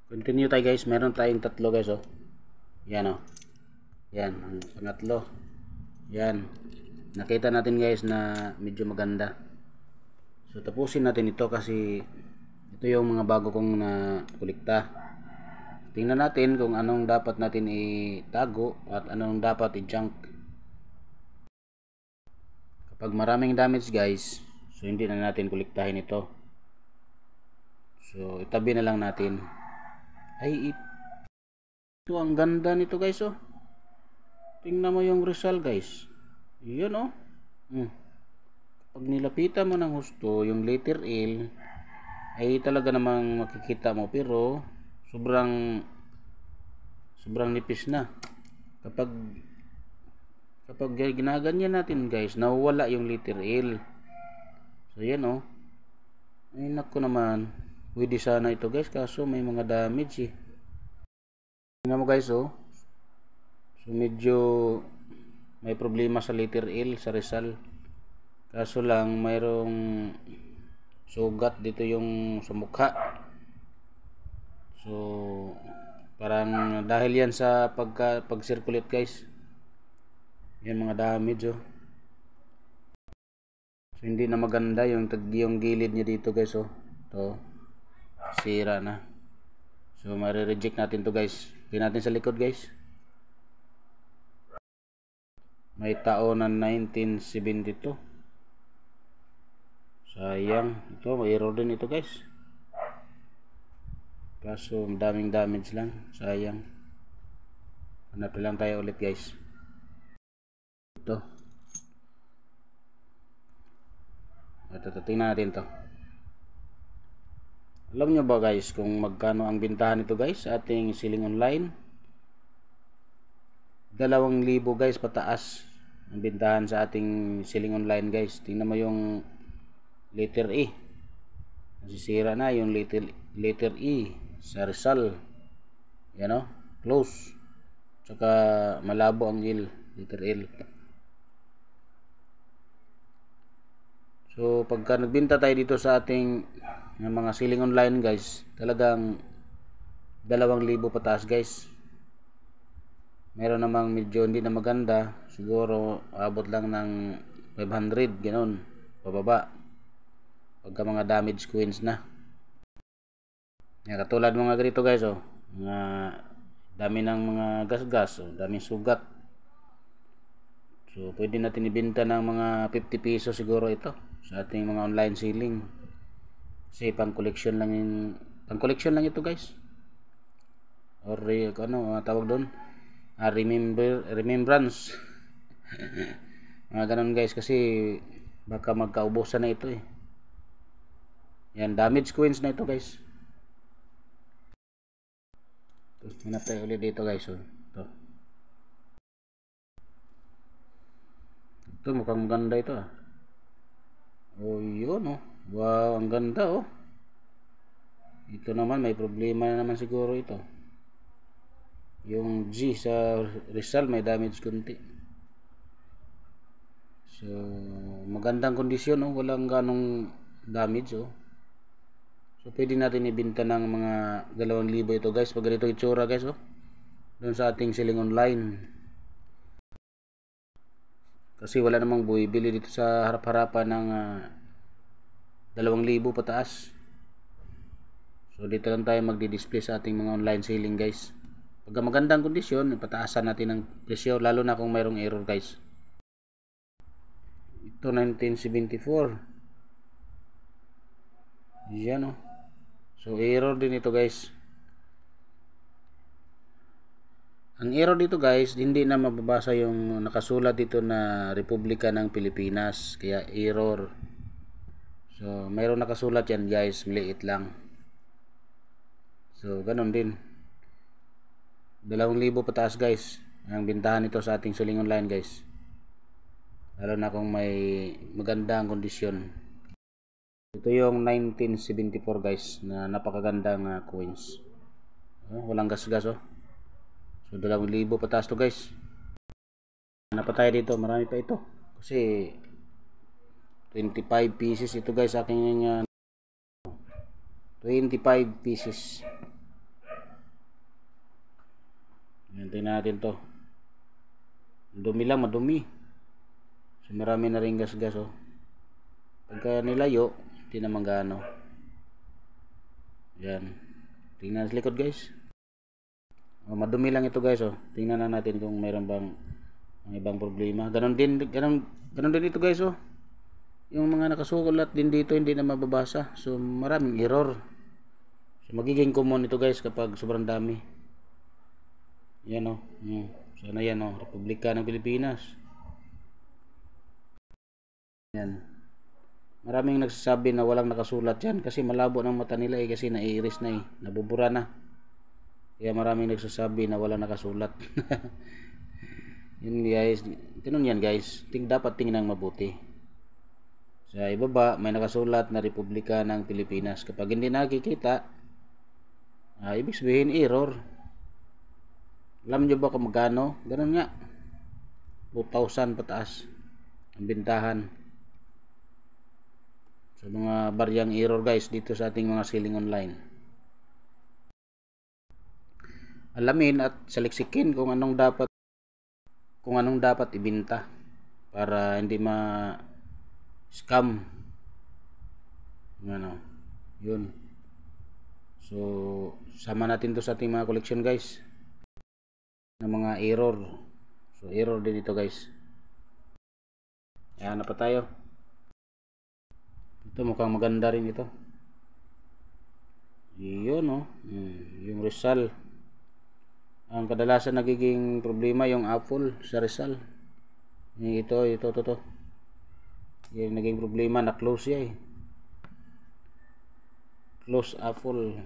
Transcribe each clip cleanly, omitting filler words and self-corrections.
Continue tayo guys. Meron tayong tatlo guys oh. Yan oh. Yan ang pangatlo. Yan. Nakita natin guys na medyo maganda. So tapusin natin ito kasi ito yung mga bago kong nakulikta. Tingnan natin kung anong dapat natin itago at anong dapat i-junk. Kapag maraming damage guys, so hindi na natin kuliktahin ito. So itabi na lang natin. Ay, ito ang ganda nito guys oh. Tingnan mo yung result guys. Yun oh. Pag nilapitan mo ng husto yung letter L, ay talaga namang makikita mo, pero sobrang nipis na. Kapag ginaganyan natin guys, nawawala yung letter L. So yan oh. Ay nako naman, pwede sana ito guys, kaso may mga damage eh. Tingnan mo guys oh. So medyo may problema sa letter L sa Rizal. Kaso lang mayroong sugat dito yung sa mukha. So parang dahil yan sa pag-circulate guys. Yan mga damage oh. So hindi na maganda yung gilid niya dito guys oh. To sira na. So mare-reject natin to guys. Tingnan natin sa likod guys. May taon na 1972. Sayang. Ito may error din ito guys. Kaso daming damage lang. Sayang. Hanap lang tayo ulit guys. Ito. Tingnan natin to. Alam nyo ba guys kung magkano ang bintahan nito guys sa ating selling online? 2,000 guys pataas ang bintahan sa ating selling online guys. Tingnan mo yung letter E. Nasisira na yung letter E sa Rizal. Yan o. Close. Tsaka malabo ang L. Letter L. So pagka nagbenta tayo dito sa ating mga selling online guys, talagang 2,000 pataas guys. Meron namang medyo hindi na maganda, siguro abot lang ng 500 ganoon pababa pagka mga damage coins na. Yan, katulad mga ganito guys oh, mga dami ng mga gasgas oh, daming sugat. So pwede natin ibenta ng mga 50 pesos siguro ito sa ating mga online selling. Kasi pang collection lang ito guys. Or ano tawag doon? Remembrance. Mga ganun guys, kasi baka magkaubusan na ito eh. Yan, damage coins na ito guys. Hanap tayo ulit dito guys oh. Ito mukhang maganda ito ah. Oh yun oh. Wow, ang ganda oh. Ito naman may problema na naman siguro ito. Yung G sa Rizal may damage kunti. So magandang kondisyon oh, walang ganong damage oh. So pwede natin ibenta ng mga 2,000 ito guys. Pag ganito itsura guys oh, doon sa ating selling online. Kasi wala namang bumibili dito sa harap-harapan ng 2,000 pataas. So dito lang tayo magdi-display sa ating mga online selling guys. Pagka magandang kondisyon, pataasan natin ang presyo, lalo na kung mayroong error guys. Ito 1974. Yan oh. So error din ito guys. Ang error dito guys, hindi na mababasa yung nakasulat dito na Republika ng Pilipinas, kaya error. So mayroong nakasulat yan guys, maliit lang. So ganun din. 2,000 pataas guys ang bintahan nito sa ating selling online guys, lalo na kung may magandang kondisyon. Ito yung 1974 guys na napakagandang coins oh, walang gasgas oh. So 2,000 pataas to guys. Hanap pa tayo dito, marami pa ito kasi 25 pieces ito guys, aking 25 pieces. Yan, tingnan natin to. Dumi lang, madumi. So marami na rin gas-gas oh. Pagka nilayo, hindi naman gaano. Yan. Tingnan sa likod guys. Oh, madumi lang ito guys oh. Tingnan na natin kung mayroon bang ibang problema. Ganon din ito guys oh. Yung mga nakasulat din dito hindi na mababasa. So maraming error. So magiging common ito guys kapag sobrang dami. Yan oh. Sana yan oh. Republika ng Pilipinas. Yan. Maraming nagsasabi na walang nakasulat yan kasi malabo ng mata nila eh, kasi naiiris na eh. Nabubura na. Kaya maraming nagsasabi na walang nakasulat. Yun guys. Ganun yan guys. Dapat tingnan mabuti. Sa ibaba may nakasulat na Republika ng Pilipinas. Kapag hindi nakikita, ibig sabihin error. Alam nyo ba kung magkano? Ganun nga. 2,000 pataas ang bintahan sa mga baryang error guys dito sa ating mga selling online. Alamin at saliksikin kung anong dapat ibenta para hindi scam. Ano? Yun. So sama natin to sa ating mga collection guys ng mga error. So error din ito guys. Ayan na pa tayo. Ito mukhang maganda rin ito. Yun oh. Yung Rizal. Ang kadalasan nagiging problema yung Apple sa Rizal. Ito. Yung naging problema na close siya eh. Close Apple.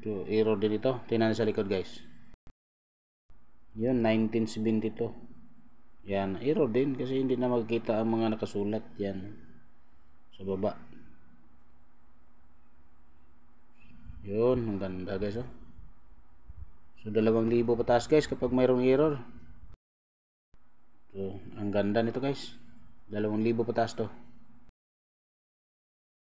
So, error din ito. Tingnan sa likod guys. Yun 1972. Yan, error din kasi hindi na makikita ang mga nakasulat yan sa baba. Yun, ang ganda guys oh. So 2,000 pataas guys kapag mayroong error. So ang ganda nito guys, 2,000 pataas to.